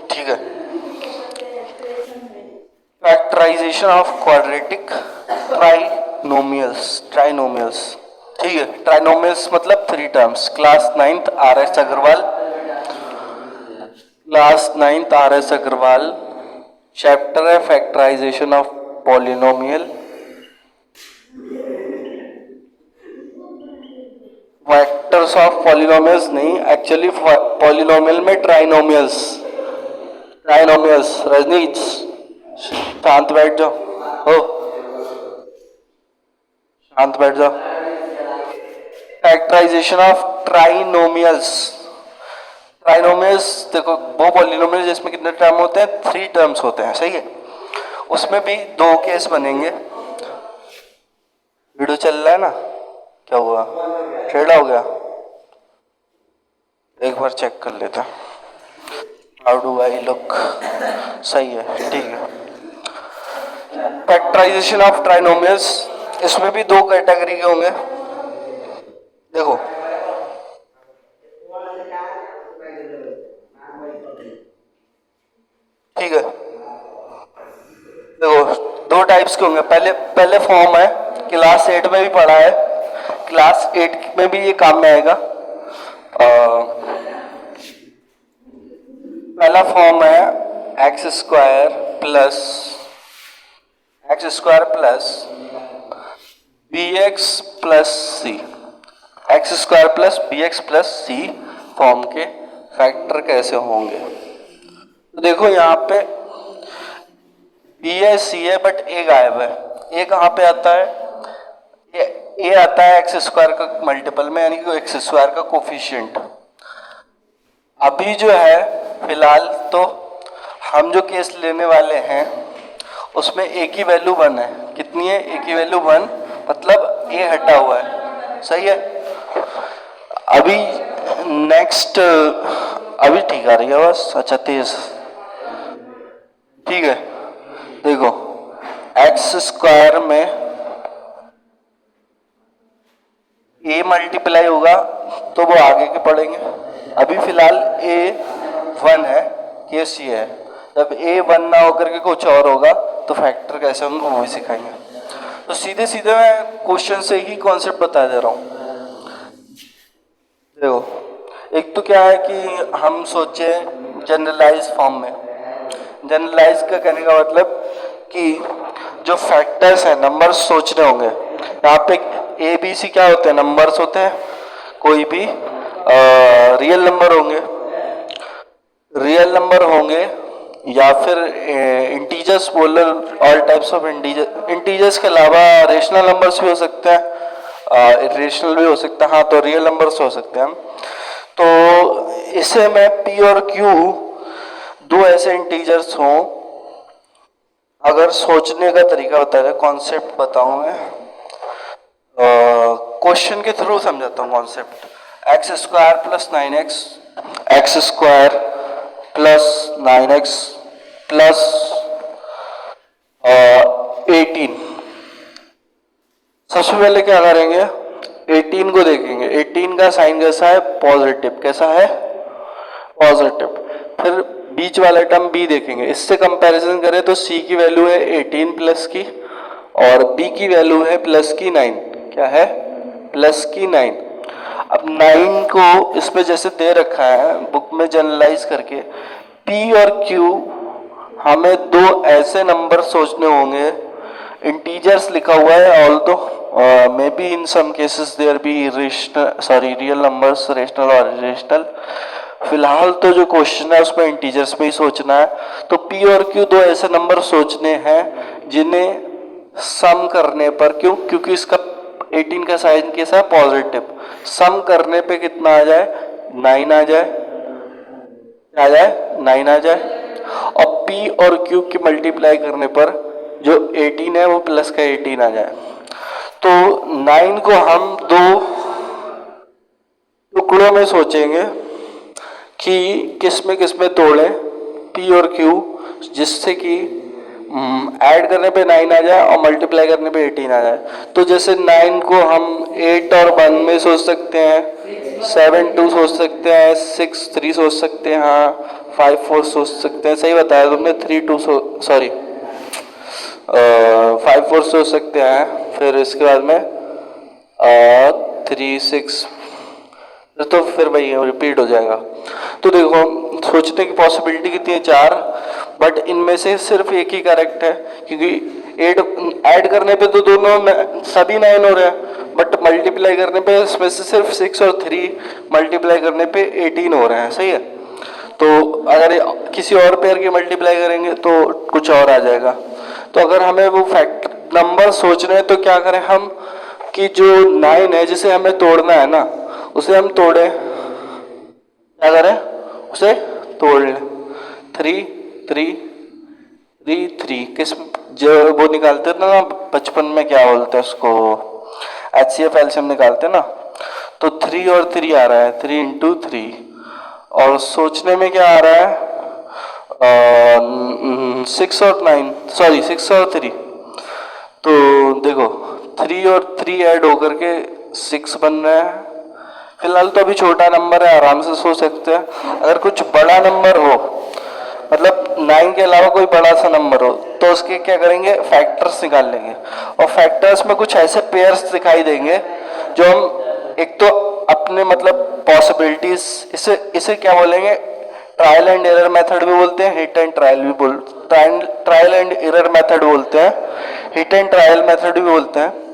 ठीक है। Factorisation of quadratic trinomials, ठीक है। ट्राइनोमियल्स मतलब 3 terms. Class 9th RS Agarwal, chapter है factorisation of polynomial. Vectors of polynomials नहीं, एक्चुअली पॉलिनोमियल में ट्राइनोमियल्स। रजनीश शांत बैठ जाओ, हो शांत बैठ जाओ। फैक्टराइजेशन ऑफ ट्राइनोमियल्स देखो, वो पॉलिनोमियल जिसमें कितने टर्म होते हैं? 3 टर्म्स होते हैं, सही है। उसमें भी 2 केस बनेंगे। वीडियो चल रहा है ना? क्या हुआ, टेढ़ा हो गया? एक बार चेक कर लेता। How do I look? सही है, ठीक है। फैक्टराइजेशन ऑफ ट्राइनोमियल्स, इसमें भी 2 कैटेगरी के होंगे। देखो, ठीक है। देखो, 2 टाइप्स के होंगे। पहले फॉर्म है, क्लास 8 में भी पढ़ा है, क्लास 8 में भी ये काम में आएगा। पहला फॉर्म है x square plus b x plus c. X square plus b x plus c form के फैक्टर कैसे होंगे? तो देखो, यहाँ पे बी है, सी है, बट ए गायब है। ए कहाँ पे आता है? ए आता है एक्स स्क्वायर का मल्टीपल में, यानी कि एक्स स्क्वायर का कोफिशिएंट। अभी जो है फिलहाल तो हम जो केस लेने वाले हैं उसमें ए की वैल्यू 1 है। कितनी है? ए की वैल्यू 1, मतलब ए हटा हुआ है, सही है। अभी नेक्स्ट, अभी ठीक आ रही है बस, अच्छा तेज, ठीक है। देखो, एक्स स्क्वायर में ए मल्टीप्लाई होगा तो वो आगे के पढ़ेंगे। अभी फिलहाल ए 1 है, केस ये है। जब ए 1 ना होकर के कुछ और होगा तो फैक्टर कैसे होंगे वो भी सिखाएंगे। तो सीधे सीधे मैं क्वेश्चन से ही कॉन्सेप्ट बता दे रहा हूँ। देखो, एक तो क्या है कि हम सोचे जनरलाइज फॉर्म में। जनरलाइज का कहने का मतलब कि जो फैक्टर्स हैं, नंबर्स सोचने होंगे। यहाँ पे ए बी सी क्या होते हैं? नंबर्स होते हैं। कोई भी रियल नंबर होंगे या फिर इंटीजर्स बोल लो, ऑल टाइप्स ऑफ इंटीजर्स के अलावा रेशनल नंबर्स भी हो सकते हैं, इरेशनल भी हो सकता है। हाँ, तो रियल नंबर्स हो सकते हैं। तो इसे मैं पी और क्यू 2 ऐसे इंटीजर्स हों, अगर सोचने का तरीका बता रहे, कॉन्सेप्ट बताऊं मैं, क्वेश्चन के थ्रू समझाता हूँ concept. X square plus 9x, x square plus 9x plus 18। सबसे पहले क्या करेंगे? 18 को देखेंगे। 18 का साइन कैसा है? पॉजिटिव। कैसा है? पॉजिटिव। फिर बीच वाला टर्म b देखेंगे। इससे कंपैरिजन करें तो c की वैल्यू है 18 प्लस की, और b की वैल्यू है प्लस की 9। क्या है? प्लस की 9। अब 9 को इसमें जैसे दे रखा है बुक में जनरलाइज करके, p और q हमें 2 ऐसे नंबर सोचने होंगे। इंटीजर्स लिखा हुआ है, although may be in some cases there be real numbers, rational और इरेशनल। फिलहाल तो जो क्वेश्चन है उसमें इंटीजर्स में ही सोचना है। तो p और q 2 ऐसे नंबर सोचने हैं जिन्हें सम करने पर, क्योंकि इसका 18 का साइन कैसा है? पॉजिटिव। सम करने पे कितना आ जाए? 9 आ जाए। आ जाए 9 आ जाए। और p और q की मल्टीप्लाई करने पर जो 18 है वो प्लस का 18 आ जाए। तो 9 को हम 2 टुकड़ों में सोचेंगे कि किस में तोड़ें p और q, जिससे कि ऐड करने पे 9 आ जाए और मल्टीप्लाई करने पे 18 आ जाए। तो जैसे 9 को हम 8 और 1 में सोच सकते हैं, 7 2 सोच सकते हैं, 6 3 सोच सकते हैं, हाँ 5 4 सोच सकते हैं, सही बताया तुमने। 3 2 सॉरी 5 4 सोच सकते हैं। फिर इसके बाद में 3 6, तो फिर वही रिपीट हो जाएगा। तो देखो सोचने की पॉसिबिलिटी कितनी है, 4, बट इनमें से सिर्फ एक ही करेक्ट है, क्योंकि 8 ऐड करने पे तो दोनों सभी 9 हो रहे हैं, बट मल्टीप्लाई करने पे इसमें से सिर्फ 6 और 3 मल्टीप्लाई करने पे 18 हो रहे हैं, सही है। तो अगर किसी और पेयर की मल्टीप्लाई करेंगे तो कुछ और आ जाएगा। तो अगर हमें वो फैक्ट नंबर सोचने हैं तो क्या करें हम, कि जो 9 है जिसे हमें तोड़ना है ना, उसे हम तोड़े, क्या करें, उसे तोड़ लें। 3 3 3 3 किस जो वो निकालते थे ना बचपन में, क्या बोलते हैं उसको, HCF एलसीएम निकालते हैं ना, तो 3 और 3 आ रहा है, 3 इंटू 3, और सोचने में क्या आ रहा है, 6 और 9, सॉरी 6 और 3। तो देखो 3 और 3 ऐड होकर के 6 बन रहा है। फिलहाल तो अभी छोटा नंबर है, आराम से सोच सकते हैं। अगर कुछ बड़ा नंबर हो, मतलब 9 के अलावा कोई बड़ा सा नंबर हो, तो उसके क्या करेंगे, फैक्टर्स निकाल लेंगे। और फैक्टर्स में कुछ ऐसे पेयर्स दिखाई देंगे जो हम एक तो अपने मतलब पॉसिबिलिटीज, इसे इसे क्या बोलेंगे, ट्रायल एंड एरर मेथड भी बोलते हैं, हिट एंड ट्रायल भी ट्रायल एंड एरर मेथड बोलते हैं, हिट एंड ट्रायल मेथड भी बोलते हैं।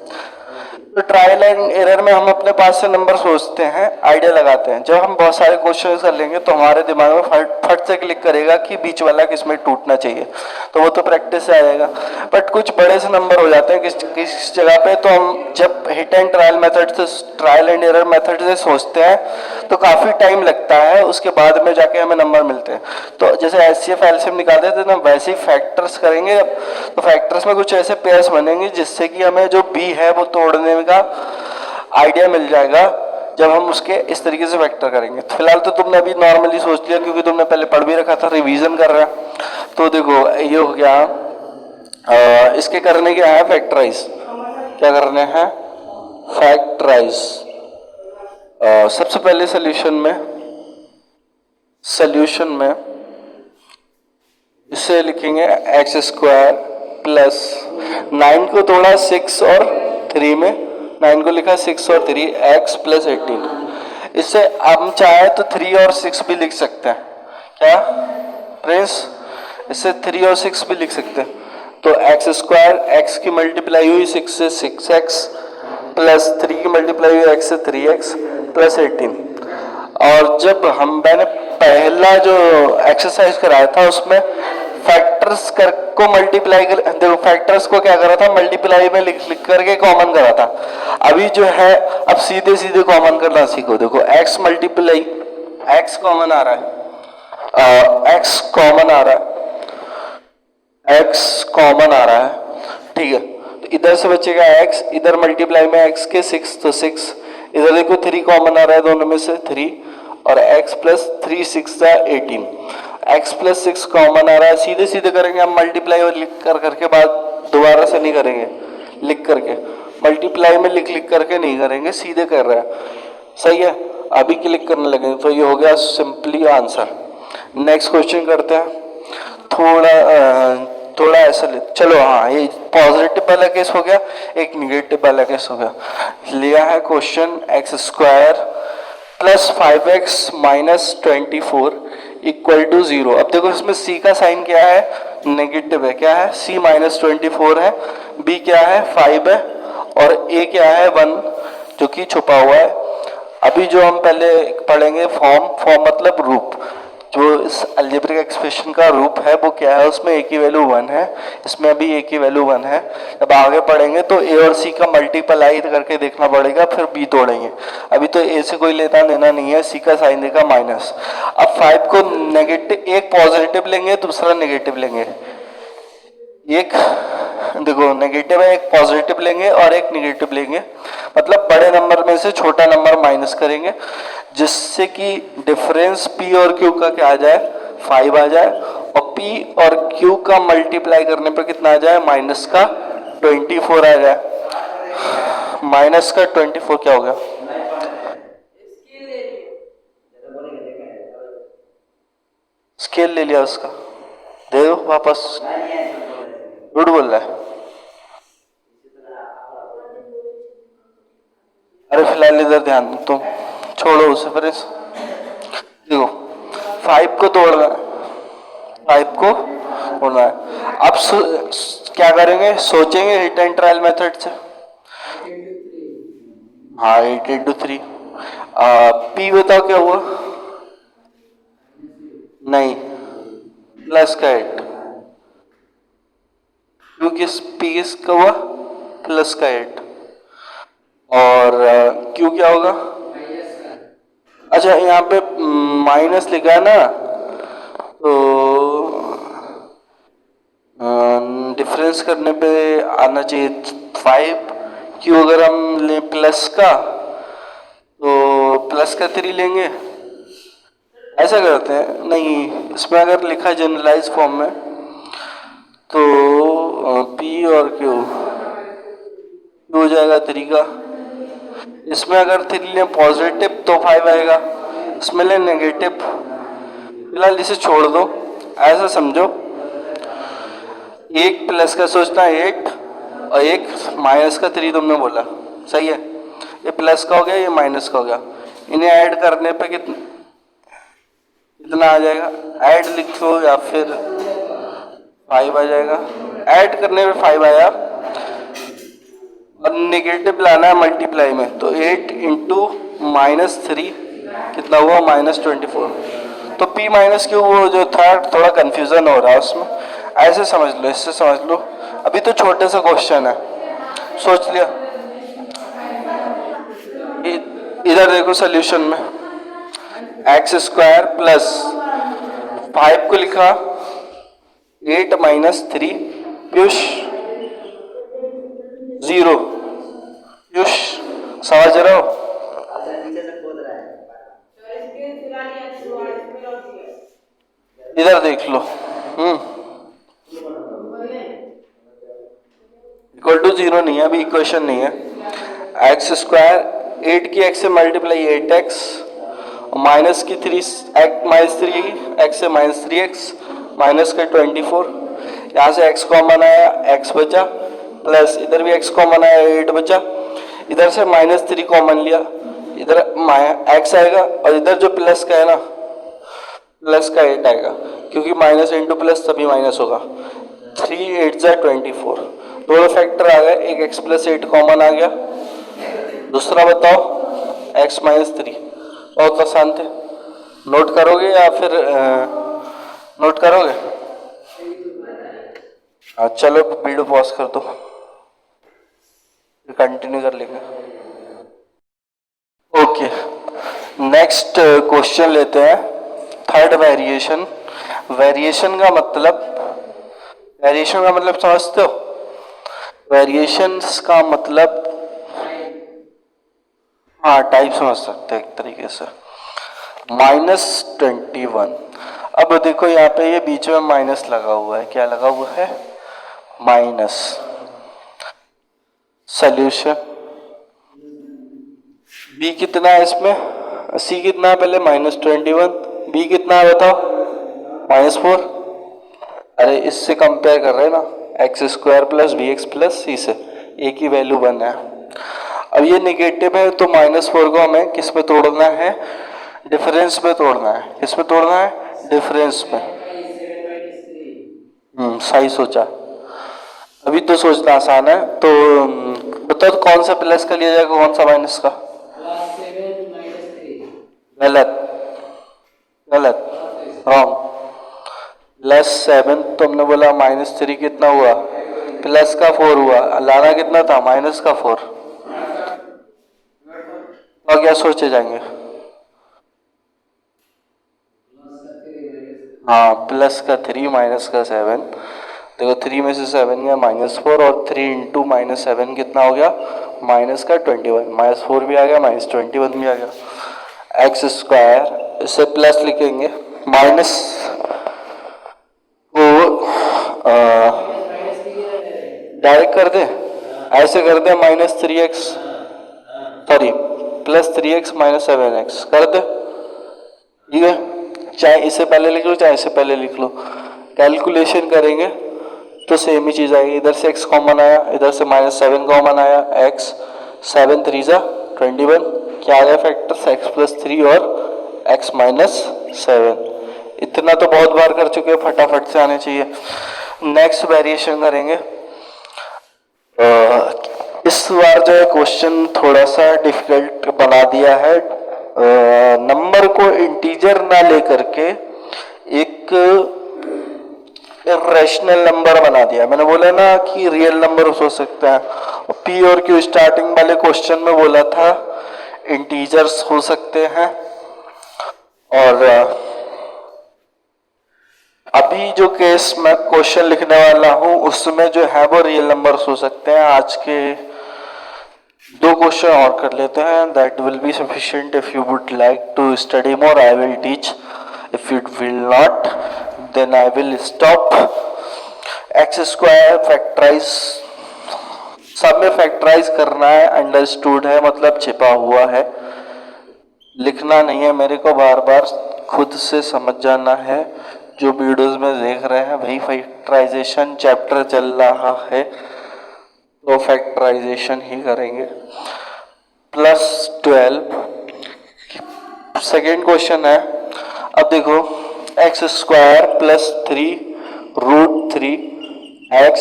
तो ट्रायल एंड एरर में हम अपने पास से नंबर सोचते हैं, आइडिया लगाते हैं। जब हम बहुत सारे क्वेश्चन कर लेंगे तो हमारे दिमाग में फट से क्लिक करेगा कि बीच वाला किसमें टूटना चाहिए, तो वो तो प्रैक्टिस से आएगा। बट कुछ बड़े से नंबर हो जाते हैं किस जगह पे, तो हम जब हिट एंड ट्रायल मेथड से, ट्रायल एंड एरर मेथड से सोचते हैं तो काफ़ी टाइम लगता है, उसके बाद में जाके हमें नंबर मिलते हैं। तो जैसे HCF एलसीएम निकालते थे ना, वैसे ही फैक्टर्स करेंगे। तो फैक्टर्स में कुछ ऐसे पेयर्स बनेंगे जिससे कि हमें जो B है वो तोड़ने का आइडिया मिल जाएगा जब हम उसके इस तरीके से फैक्टर करेंगे। तो फिलहाल तो तुमने अभी नॉर्मली सोच लिया, क्योंकि तुमने पहले पढ़ भी रखा था, रिवीजन कर रहा है। तो देखो ये हो गया, इसके करने क्या है, फैक्टराइज, क्या करने हैं, फैक्टराइज। सबसे पहले सॉल्यूशन में इसे लिखेंगे एक्स स्क्वायर प्लस 9 को तोड़ा 6 और 3 में, 9 को लिखा 6 और 3, एक्स प्लस 18। इससे हम चाहे तो 3 और 6 भी लिख सकते हैं, क्या प्रिंस, इससे 3 और 6 भी लिख सकते हैं। तो एक्स स्क्वायर, एक्स की मल्टीप्लाई हुई 6 से 6x, प्लस 3 की मल्टीप्लाई हुई x से 3x प्लस 18। और जब मैंने पहला जो एक्सरसाइज कराया था उसमें फैक्टर्स को मल्टीप्लाई कर, देखो फैक्टर्स को क्या करा था, मल्टीप्लाई में लिख करके कॉमन करा था। अभी जो है अब सीधे सीधे कॉमन करना सीखो। देखो x मल्टीप्लाई, x कॉमन आ रहा है, x कॉमन आ रहा है, x कॉमन आ रहा है, ठीक है। तो इधर से बचेगा x, इधर मल्टीप्लाई में x के 6 तो 6, इधर देखो 3 कॉमन आ रहा है दोनों में से 3, और x plus 3 6 18, x plus 6 common आ रहा है। सीधे सीधे करेंगे हम मल्टीप्लाई और लिख करके, बाद दोबारा से नहीं करेंगे, लिख करके मल्टीप्लाई में लिख करके नहीं करेंगे, सीधे कर रहे हैं, सही है। अभी क्लिक करने लगेंगे तो ये हो गया सिंपली आंसर। नेक्स्ट क्वेश्चन करते हैं, थोड़ा ऐसा चलो, हाँ ये पॉजिटिव वाला केस हो गया, एक निगेटिव वाला केस हो गया। लिया है question x square plus 5x minus 24 equal to 0। अब देखो इसमें c का साइन क्या है, नेगेटिव है, क्या है, c माइनस 24 है, b क्या है 5 है, और a क्या है 1 जो कि छुपा हुआ है। अभी जो हम पहले पढ़ेंगे फॉर्म मतलब रूप, जो इस अलजेब्रिक एक्सप्रेशन का रूप है वो क्या है, उसमें a की वैल्यू 1 है, इसमें अभी a की वैल्यू 1 है। जब आगे पढ़ेंगे तो a और c का मल्टीप्लाई करके देखना पड़ेगा, फिर b तोड़ेंगे। अभी तो a से कोई लेना देना नहीं है, c का साइन देगा माइनस। अब 5 को नेगेटिव, एक पॉजिटिव लेंगे दूसरा नेगेटिव लेंगे, एक देखो नेगेटिव है, एक पॉजिटिव लेंगे और एक नेगेटिव लेंगे, मतलब बड़े नंबर में से छोटा नंबर माइनस करेंगे, जिससे कि डिफरेंस p और q का क्या आ जाए, 5 आ जाए, और p और q का मल्टीप्लाई करने पर कितना आ जाए, माइनस का 24 आ जाए। माइनस का 24 क्या हो गया, स्केल ले लिया उसका, दे दो वापस। झूठ बोल रहा है। अरे फिलहाल इधर ध्यान दो तुम, छोड़ो उसे फिर देखो 5 को तोड़ना है, 5 को तोड़ना है। अब क्या करेंगे, सोचेंगे हिट एंड ट्रायल मेथड से। हाँ 8 × 3। पी बताओ क्या हुआ? नहीं, प्लस का 8, क्योंकि पी किसका हुआ? प्लस का 8। और क्यों क्या होगा? अच्छा यहाँ पे माइनस लिखा है ना, तो डिफरेंस करने पे आना चाहिए 5। क्यों अगर हम ले प्लस का तो प्लस का 3 लेंगे, ऐसा करते हैं। नहीं, इसमें अगर लिखा है जनरलाइज फॉर्म में तो पी और क्यू हो जाएगा 3 का। इसमें अगर 3 लें पॉजिटिव तो 5 आएगा, इसमें लें नेगेटिव। फिलहाल इसे छोड़ दो, ऐसा समझो एक प्लस का सोचना 8 और एक माइनस का 3 तुमने बोला, सही है। ये प्लस का हो गया, ये माइनस का हो गया। इन्हें ऐड करने पे कितना आ जाएगा? ऐड लिखो या फिर 5 आ जाएगा। ऐड करने पे 5 आया और नेगेटिव लाना है मल्टीप्लाई में, तो 8 × -3 कितना हुआ? -24। तो P माइनस क्यू वो जो था थोड़ा कंफ्यूजन हो रहा है उसमें, ऐसे समझ लो, इससे समझ लो। अभी तो छोटे सा क्वेश्चन है, सोच लिया। इधर देखो सोल्यूशन में x² प्लस 5 को लिखा 8 - 3 पीयूष 0। पीयूष समझ रहे हो? इधर देख लो, इक्वल टू 0 नहीं है, अभी इक्वेशन नहीं है। x², 8 की x से मल्टीप्लाई 8x, माइनस की 3 x से -3x, माइनस का 24। यहाँ से x कॉमन आया, x बचा, प्लस इधर भी x कॉमन आया, 8 बचा। इधर से -3 कॉमन लिया, इधर x आएगा, और इधर जो प्लस का है ना, प्लस का 8 आएगा, क्योंकि माइनस इंटू प्लस तभी माइनस होगा। 3 8 जा 24, दोनों फैक्टर आ गए, एक x + 8 कॉमन आ गया। दूसरा बताओ x - 3, बहुत आसान थे। नोट करोगे या फिर नोट करोगे? चलो वीडियो पॉज कर दो, कंटिन्यू कर लेंगे। ओके, नेक्स्ट क्वेश्चन लेते हैं, थर्ड वेरिएशन। वेरिएशन का मतलब समझते हो? वेरिएशंस का मतलब, हाँ टाइप समझ सकते हैं एक तरीके से। -21। अब देखो यहाँ पे ये बीच में माइनस लगा हुआ है, क्या लगा हुआ है? माइनस। सॉल्यूशन b कितना है इसमें? c कितना है पहले? -21। b कितना है बताओ? -4। अरे इससे कंपेयर कर रहे हैं ना, x² + bx + c से, एक ही वैल्यू बना है। अब ये नेगेटिव है तो -4 को हमें किस में तोड़ना है? डिफरेंस में तोड़ना है। किस में तोड़ना है? डिफरेंस में। सही सोचा। अभी तो सोचना आसान है। तो बताओ तो कौन सा प्लस का लिया जाएगा, कौन सा माइनस का? गलत, रॉन्ग। +7 तो हमने बोला, -3 कितना हुआ? प्लस का 4 हुआ, लाना कितना था? माइनस का 4। और क्या सोचे जाएंगे? हाँ, प्लस का 3 माइनस का 7। देखो 3 में से 7 गया, -4, और 3 × -7 कितना हो गया? -21। -4 भी आ गया, -21 भी आ गया। x², इसे प्लस लिखेंगे, माइनस को डायरेक्ट कर दे, ऐसे कर दे, -3x, सॉरी +3x - 7x कर दे, ठीक है। चाहे इसे पहले लिख लो चाहे इसे पहले लिख लो, कैलकुलेशन करेंगे तो सेम ही चीज आएगी। इधर से x कॉमन आया, इधर से -7 कॉमन आया, x 7 3 जा 21, क्या आ गया फैक्टर्स x + 3 और x - 7। इतना तो बहुत बार कर चुके हैं, फटाफट से आने चाहिए। नेक्स्ट वेरिएशन करेंगे। इस बार जो है क्वेश्चन थोड़ा सा डिफिकल्ट बना दिया है। नंबर को इंटीजर ना लेकर के एक इरेशनल नंबर बना दिया। मैंने बोला ना कि रियल नंबर हो सकता है। पी और क्यू स्टार्टिंग वाले क्वेश्चन में बोला था इंटीजर्स हो सकते हैं, और अभी जो केस मैं क्वेश्चन लिखने वाला हूं उसमें जो है वो रियल नंबर्स हो सकते हैं। आज के 2 क्वेश्चन और कर लेते हैं, that will be sufficient. If you would like to study more I will teach, if you will not then I will stop. x² factorise, सब में फैक्टराइज करना है, अंडरस्टूड है मतलब छिपा हुआ है, लिखना नहीं है मेरे को, बार बार खुद से समझ जाना है। जो वीडियोस में देख रहे हैं वही फैक्टराइजेशन चैप्टर चल रहा है तो फैक्टराइजेशन ही करेंगे। +12 सेकेंड क्वेश्चन है। अब देखो x² + 3 √3 x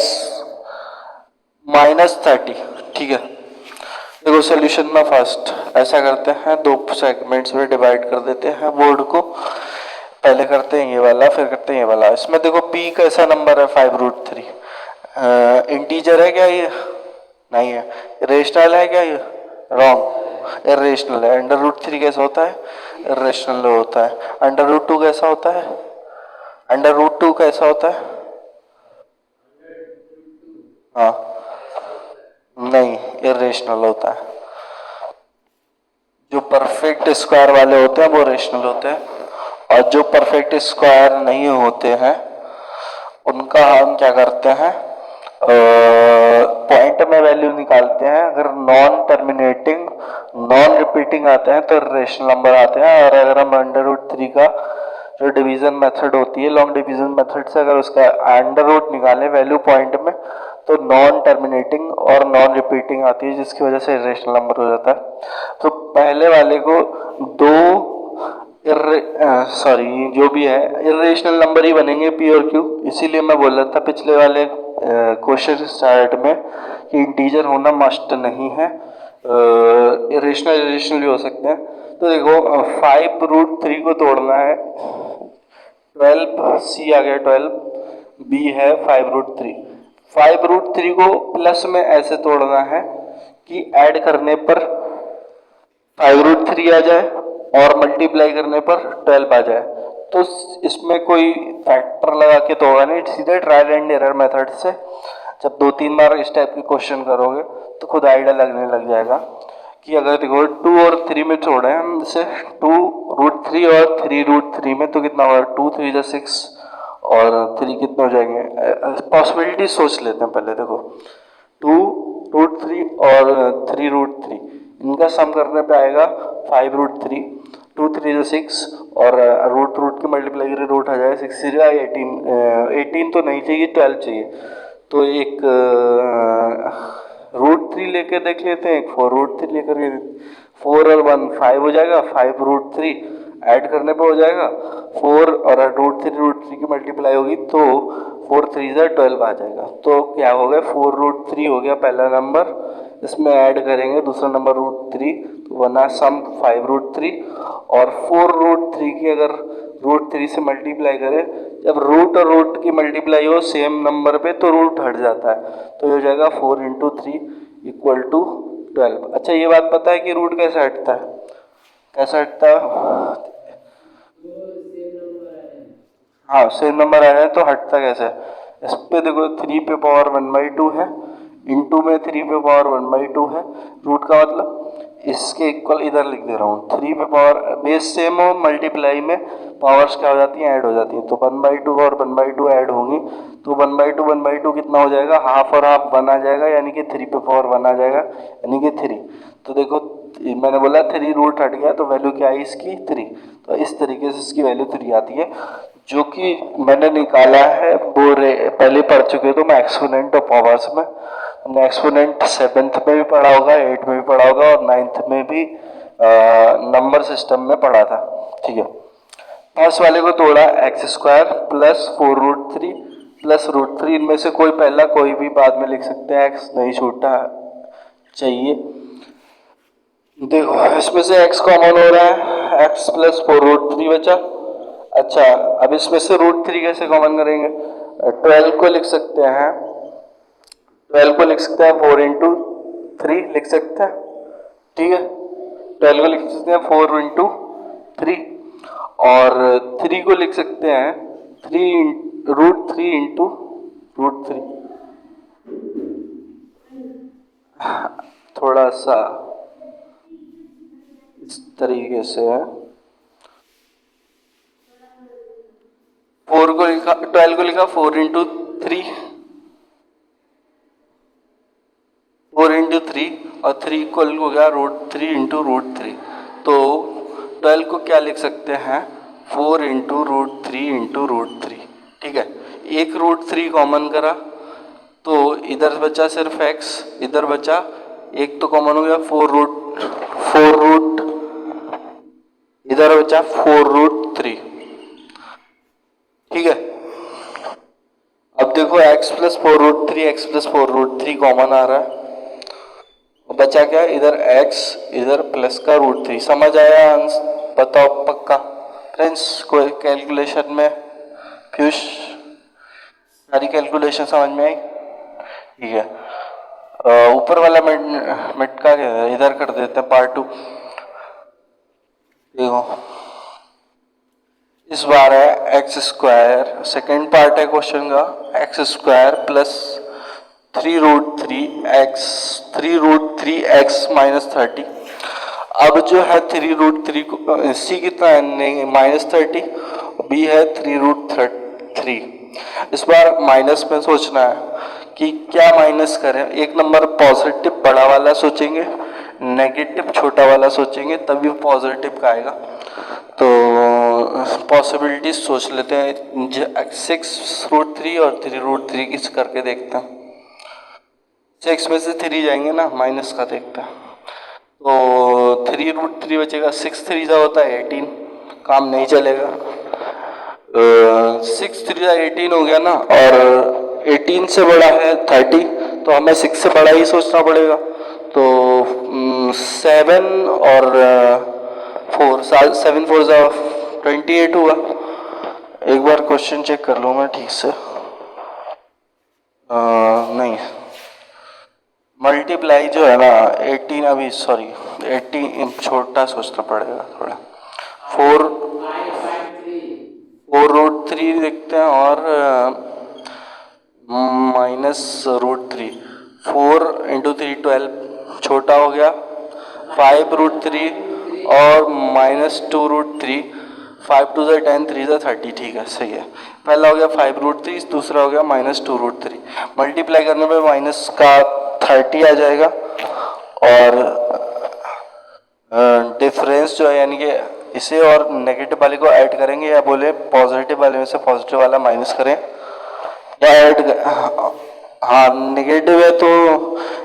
-30, ठीक है। देखो सोल्यूशन में फर्स्ट ऐसा करते हैं, 2 सेगमेंट्स में डिवाइड कर देते हैं बोर्ड को। पहले करते हैं ये वाला, फिर करते हैं ये वाला। इसमें देखो b कैसा नंबर है 5√3, इंटीजर है क्या ये? नहीं है। इरेशनल है क्या ये? रॉन्ग, इरेशनल है। √3 कैसा होता है? इरेशनल होता है। √2 कैसा होता है? √2 कैसा होता है? हाँ नहीं, इरेशनल होता है। जो परफेक्ट स्क्वायर वाले होते हैं वो रेशनल होते हैं, और जो परफेक्ट स्क्वायर नहीं होते हैं उनका हम क्या करते हैं, पॉइंट में वैल्यू निकालते हैं। अगर नॉन टर्मिनेटिंग नॉन रिपीटिंग आते हैं तो रेशनल नंबर आते हैं। और अगर हम √3 का जो डिवीजन मेथड होती है लॉन्ग डिवीजन मेथड से अगर उसका अंडर रूट निकालें वैल्यू पॉइंट में तो नॉन टर्मिनेटिंग और नॉन रिपीटिंग आती है, जिसकी वजह से इरेशनल नंबर हो जाता है। तो पहले वाले को 2 जो भी है इरेशनल नंबर ही बनेंगे पी और क्यू। इसीलिए मैं बोल रहा था पिछले वाले क्वेश्चन स्टार्ट में कि इंटीजर होना मस्ट नहीं है, इरेशनल भी हो सकते हैं। तो देखो 5√3 को तोड़ना है, 12 सी आ गया 12, बी है 5√3। 5√3 को प्लस में ऐसे तोड़ना है कि ऐड करने पर 5√3 आ जाए और मल्टीप्लाई करने पर 12 आ जाए। तो इसमें कोई फैक्टर लगा के तो होगा नहीं, सीधे ट्रायल एंड एरर मेथड से जब 2-3 बार इस टाइप के क्वेश्चन करोगे तो खुद आइडिया लगने लग जाएगा कि अगर देखो 2 और 3 में छोड़े हम, जैसे 2√3 और 3√3 में तो कितना होगा, 2 3 6 और 3 कितने हो जाएंगे। पॉसिबिलिटी सोच लेते हैं पहले। देखो 2√3 और 3√3 इनका सम करने पे आएगा 5√3, 2 3 6 और रूट की मल्टीप्लाई करें रूट आ जाएगा 6 3 18 तो नहीं चाहिए 12 चाहिए। तो एक √3 लेके देख लेते हैं, एक 4√3 लेकर के 4 और 1 5 हो जाएगा, 5√3 ऐड करने पे हो जाएगा 4 और √3 की मल्टीप्लाई होगी तो 4 3 12 आ जाएगा। तो क्या हो गया 4√3 हो गया पहला नंबर, इसमें ऐड करेंगे दूसरा नंबर √3 तो बना सम 5√3 और 4√3 की अगर √3 से मल्टीप्लाई करें, जब रूट और रूट की मल्टीप्लाई हो सेम नंबर पे तो रूट हट जाता है, तो ये हो जाएगा 4 × 3 = 12। अच्छा ये बात पता है कि रूट कैसे हटता है? कैसे हटता है? हाँ सेम नंबर आ जाए तो हटता कैसे? इस पे देखो 3 पे पावर 1/2 है, इंटू में 3 पे पावर 1/2 है। रूट का मतलब इसके इक्वल इधर लिख दे रहा हूँ, 3 पे पावर बेस सेम हो मल्टीप्लाई में पावर्स क्या हो जाती हैं, ऐड हो जाती हैं। तो 1/2 और 1/2 ऐड होंगी तो 1/2 कितना हो जाएगा, हाफ और हाफ 1 आ जाएगा, यानी कि 3 पे पावर 1 आ जाएगा, यानी कि 3। तो देखो मैंने बोला 3 रूट हट गया तो वैल्यू क्या आई इसकी 3, तो इस तरीके से इसकी वैल्यू 3 आती है, जो कि मैंने निकाला है वो पहले पढ़ चुके तो मैं एक्सपोनेंट ऑफ पावर्स में, हमने एक्सपोनेंट 7th में भी पढ़ा होगा, 8th में भी पढ़ा होगा और 9th में भी नंबर सिस्टम में पढ़ा था। ठीक है, फर्स्ट वाले को तोड़ा x square plus 4 root 3 plus root 3, इनमें से कोई पहला कोई भी बाद में लिख सकते हैं, एक्स नहीं छूटा चाहिए। देखो इसमें से x कॉमन हो रहा है, x प्लस 4 रूट 3 बचा। अच्छा अब इसमें से रूट 3 कैसे कॉमन करेंगे, 12 को लिख सकते हैं, 12 को लिख सकते हैं 4 इंटू 3 लिख सकते हैं। ठीक है, 12 को लिख सकते हैं 4 इंटू 3 और 3 को लिख सकते हैं 3 रूट 3 इंटू रूट 3। थोड़ा सा इस तरीके से है, 4 को लिखा 12 को लिखा 4 इंटू 3, 4 इंटू 3 और 3 इक्वल हो गया रूट 3 इंटू रूट 3। तो 12 को क्या लिख सकते हैं 4 इंटू रूट 3 इंटू रूट 3। ठीक है, एक रूट 3 कॉमन करा तो इधर बचा सिर्फ x, इधर बचा एक तो कॉमन हो गया 4 रूट, इधर बचा 4 रूट 3। ठीक है, अब देखो x plus 4 root 3 x plus 4 root 3 common आ रहा है, बचा क्या इधर x इधर प्लस का रूट 3। समझ आया आंसर, बताओ पक्का फ्रेंड्स, कोई कैलकुलेशन में पीयूष सारी कैलकुलेशन समझ में आई। ठीक है, ऊपर वाला मिट का इधर कर देते हैं पार्ट 2। देखो इस बार है एक्स स्क्वायर, सेकेंड पार्ट है क्वेश्चन का, x square plus 3 root 3 x minus 30। अब जो है 3 रूट 3 को सी कितना है माइनस 30, बी है 3 रूट 3। इस बार माइनस में सोचना है कि क्या माइनस करें, एक नंबर पॉजिटिव बड़ा वाला सोचेंगे, नेगेटिव छोटा वाला सोचेंगे, तभी पॉजिटिव का आएगा। तो पॉसिबिलिटीज सोच लेते हैं, 6 रूट 3 और 3 रूट 3 किस करके देखते हैं। 6 में से 3 जाएंगे ना, माइनस का देखते हैं, तो 3 रूट 3 बचेगा, 6 3 जा होता है 18, काम नहीं चलेगा। 6 3 18 हो गया ना, और 18 से बड़ा है 30, तो हमें 6 से बड़ा ही सोचना पड़ेगा। तो 7 और 4 7 4 जा 28 हुआ। एक बार क्वेश्चन चेक कर लूँ मैं ठीक से, नहीं मल्टीप्लाई जो है ना 18, अभी सॉरी 18 छोटा सोचना पड़ेगा थोड़ा। 4 रूट 3 देखते हैं और माइनस रूट 3, 4 इंटू 3 12 छोटा हो गया, 5 रूट 3 और माइनस 2 रूट 3, 5 2 जा 10 3 जा 30। ठीक है, सही है, पहला हो गया 5 रूट 3, दूसरा हो गया माइनस 2 रूट 3। मल्टीप्लाई करने पे माइनस का 30 आ जाएगा और डिफरेंस जो है यानी कि इसे और नेगेटिव वाले को ऐड करेंगे, या बोले पॉजिटिव वाले में से पॉजिटिव वाला माइनस करें या ऐड। हाँ नेगेटिव है तो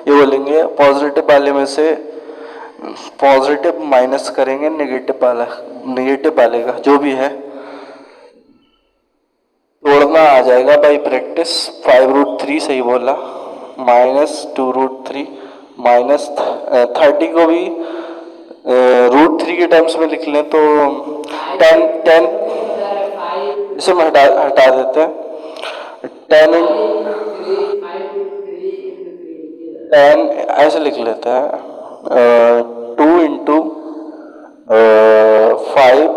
ये बोलेंगे पॉजिटिव वाले में से पॉजिटिव माइनस करेंगे नेगेटिव वाले का, जो भी है तोड़ना आ जाएगा बाई प्रैक्टिस। 5 रूट 3 सही बोला, माइनस 2 रूट 3 माइनस 30 को भी रूट 3 के टर्म्स में लिख लें तो 10 इसे हम हटा देते हैं, 10 ऐसे लिख लेते हैं, 2 into 5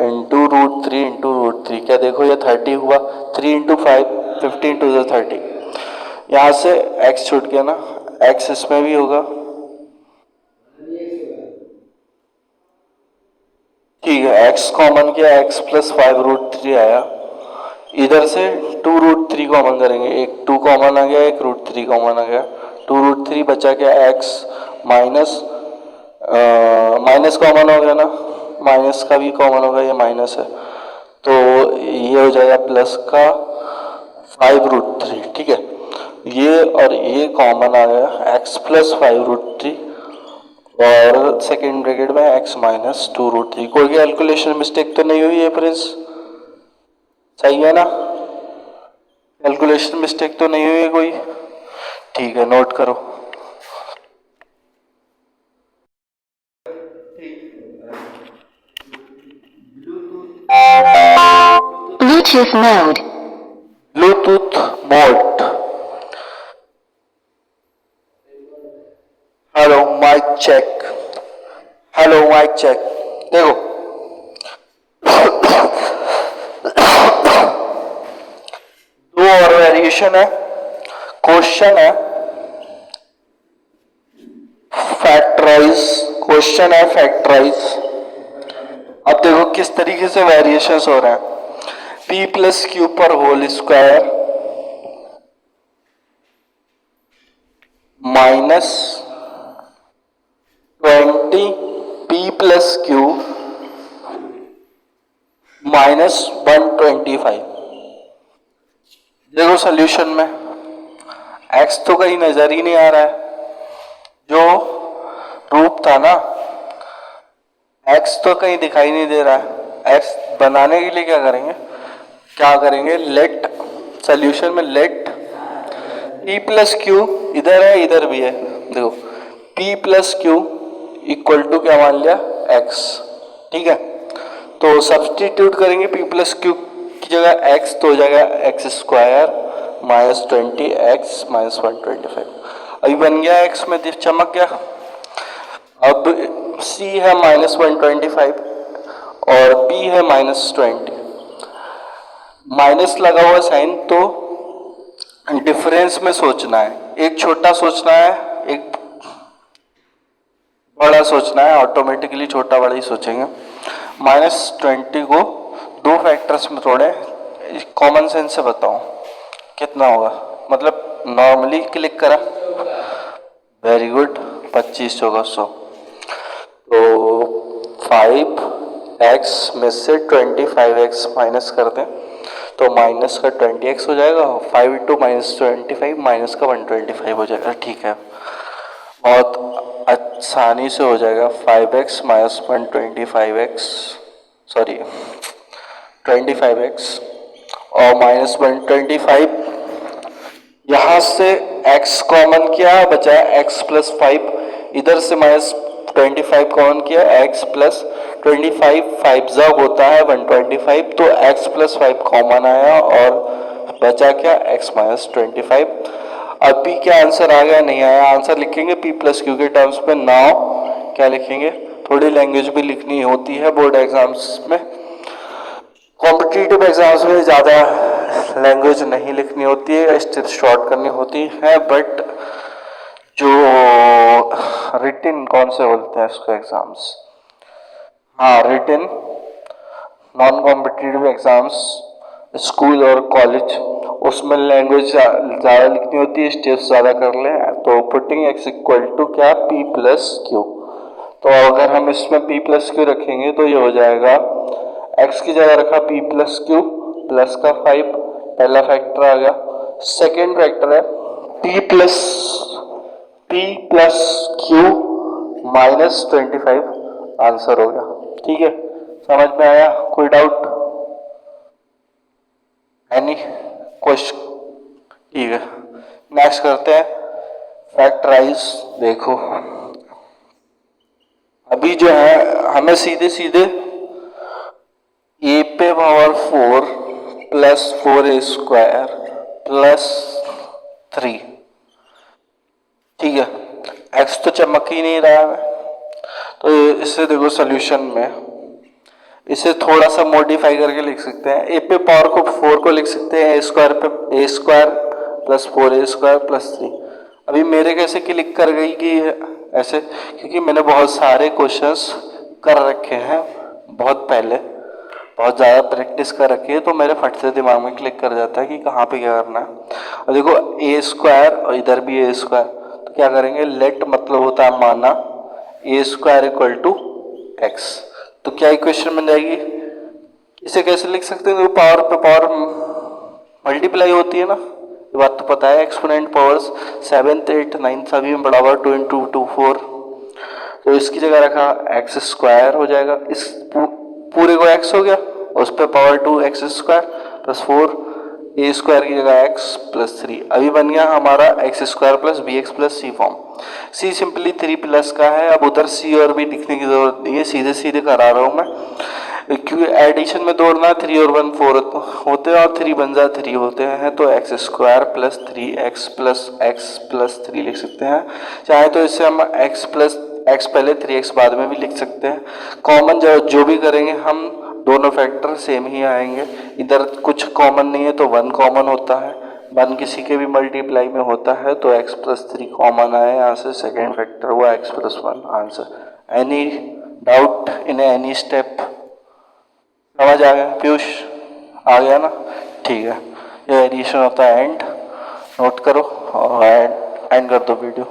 into root 3 into root 3। क्या देखो ये 30 हुआ, 3 इंटू 5 15 टू 30। यहाँ से x छूट गया ना, x इसमें भी होगा। ठीक है, x कॉमन किया, x प्लस 5 रूट 3 आया, इधर से 2 रूट 3 कॉमन करेंगे, एक 2 कॉमन आ गया, एक रूट 3 कॉमन आ गया, 2 रूट 3 बचा क्या x माइनस माइनस कॉमन हो गया ना, माइनस का भी कॉमन होगा, ये माइनस है तो ये हो जाएगा प्लस का 5√3। ठीक है, ये और ये कॉमन आ गया x प्लस 5√3 और सेकेंड ब्रैकेट में x माइनस 2√3। कोई कैलकुलेशन मिस्टेक तो नहीं हुई है फ्रेंड्स? सही है ना? कैलकुलेशन मिस्टेक तो नहीं हुई है कोई? ठीक है, नोट करो। Bluetooth mode. Bluetooth mode. Hello mic check, hello mic check. देखो दो और वेरिएशन है, क्वेश्चन है फैक्टराइज, क्वेश्चन है फैक्टराइज। अब देखो किस तरीके से वेरिएशंस हो रहे हैं। p प्लस क्यू पर whole square minus 20 p plus q minus 125। देखो सॉल्यूशन में x तो कहीं नजर ही नहीं आ रहा है, जो रूप था ना x तो कहीं दिखाई नहीं दे रहा है। x बनाने के लिए क्या करेंगे लेट सॉल्यूशन में लेट p प्लस क्यू इधर है इधर भी है। देखो p plus q equal to क्या मान लिया x। ठीक है, तो सब्सटीट्यूट करेंगे p प्लस क्यू की जगह x तो हो जाएगा x square minus 20x minus 125। अभी बन गया x में चमक गया। अब c है माइनस 125 और p है माइनस 20। माइनस लगा हुआ साइन तो डिफरेंस में सोचना है, एक छोटा सोचना है एक बड़ा सोचना है, ऑटोमेटिकली छोटा बड़ा ही सोचेंगे। -20 को दो फैक्टर्स में तोड़े, कॉमन सेंस से बताओ कितना होगा, मतलब नॉर्मली क्लिक करा, वेरी गुड, 25 होगा 100। तो 5x में से 25x माइनस कर दें तो माइनस का 20x हो जाएगा, 5 इंटू माइनस 25 माइनस का 125 हो जाएगा। ठीक है, बहुत आसानी से हो जाएगा। 5x minus 125x sorry 25x और माइनस 125, यहाँ से x कॉमन किया बचा x प्लस 5, इधर से माइनस 25 कॉमन किया x प्लस 25, 5 जब होता है 125 तो x प्लस 5 कॉमन आया और बचा क्या x माइनस 25। अब p क्या आंसर आ गया नहीं आया, आंसर लिखेंगे p प्लस क्यू के टर्म्स में। नाउ क्या लिखेंगे, थोड़ी लैंग्वेज भी लिखनी होती है बोर्ड एग्जाम्स में, कॉम्पिटिटिव एग्जाम्स में ज़्यादा लैंग्वेज नहीं लिखनी होती है, स्टेप शॉर्ट करनी होती है। बट जो रिटिन कौन से बोलते हैं इसको एग्जाम्स, हाँ रिटिन नॉन कॉम्पिटिटिव एग्जाम्स स्कूल और कॉलेज, उसमें लैंग्वेज ज़्यादा लिखनी होती है, स्टेप्स ज़्यादा कर लें। तो पुटिंग x इक्वल टू क्या p प्लस क्यू, तो अगर हम इसमें p प्लस क्यू रखेंगे तो ये हो जाएगा x की जगह रखा p प्लस क्यू प्लस का 5, पहला फैक्टर आ गया। सेकेंड फैक्टर है p plus q minus 25, answer हो गया। ठीक है, समझ में आया? कोई डाउट? Any question? ठीक है, नेक्स्ट करते हैं फैक्टराइज। देखो अभी जो है हमें सीधे सीधे a पे power 4 plus 4a square plus 3, ठीक है, x तो चमक ही नहीं रहा है, तो इससे देखो सोल्यूशन में इसे थोड़ा सा मॉडिफाई करके लिख सकते हैं। a पे पावर को 4 को लिख सकते हैं a स्क्वायर पे a square plus 4a square plus 3। अभी मेरे कैसे क्लिक कर गई कि ऐसे, क्योंकि मैंने बहुत सारे क्वेश्चंस कर रखे हैं बहुत पहले, बहुत ज़्यादा प्रैक्टिस कर रखी है, तो मेरे फट से दिमाग में क्लिक कर जाता है कि कहाँ पे क्या करना है। और देखो a स्क्वायर और इधर भी a स्क्वायर, तो क्या करेंगे लेट मतलब होता है माना ए स्क्वायर इक्वल टू एक्स। तो क्या इक्वेशन बन जाएगी, इसे कैसे लिख सकते हैं, पावर पे पावर मल्टीप्लाई होती है ना, ये बात तो पता है। Exponent powers 7th 8th 9th सभी में बराबर 2 इंटू 2 4, तो इसकी जगह रखा एक्स स्क्वायर हो जाएगा, इस पूरे को एक्स हो गया, उस पर पावर 2 एक्स स्क्वायर प्लस 4, ए स्क्वायर की जगह एक्स प्लस 3। अभी बन गया हमारा x square plus b x plus c form. C simply 3 plus का है, अब उधर सी और बी लिखने की जरूरत नहीं है, सीधे सीधे करा रहा हूँ मैं, क्योंकि एडिशन में दौड़ना 3 और 1 4 होते हैं और 3 बन जा 3 होते हैं, तो x square plus 3x plus 3 लिख सकते हैं। चाहे तो इससे हम x प्लस x पहले 3x बाद में भी लिख सकते हैं। कॉमन जो भी करेंगे हम, दोनों फैक्टर सेम ही आएंगे, इधर कुछ कॉमन नहीं है तो 1 कॉमन होता है, 1 किसी के भी मल्टीप्लाई में होता है, तो x प्लस 3 कॉमन आए, यहाँ से सेकेंड फैक्टर हुआ x plus 1 answer. Any doubt in any step, समझ आ गया पीयूष, आ गया ना, ठीक है। ये एडिशन होता है एंड, नोट करो और एंड कर दो वीडियो।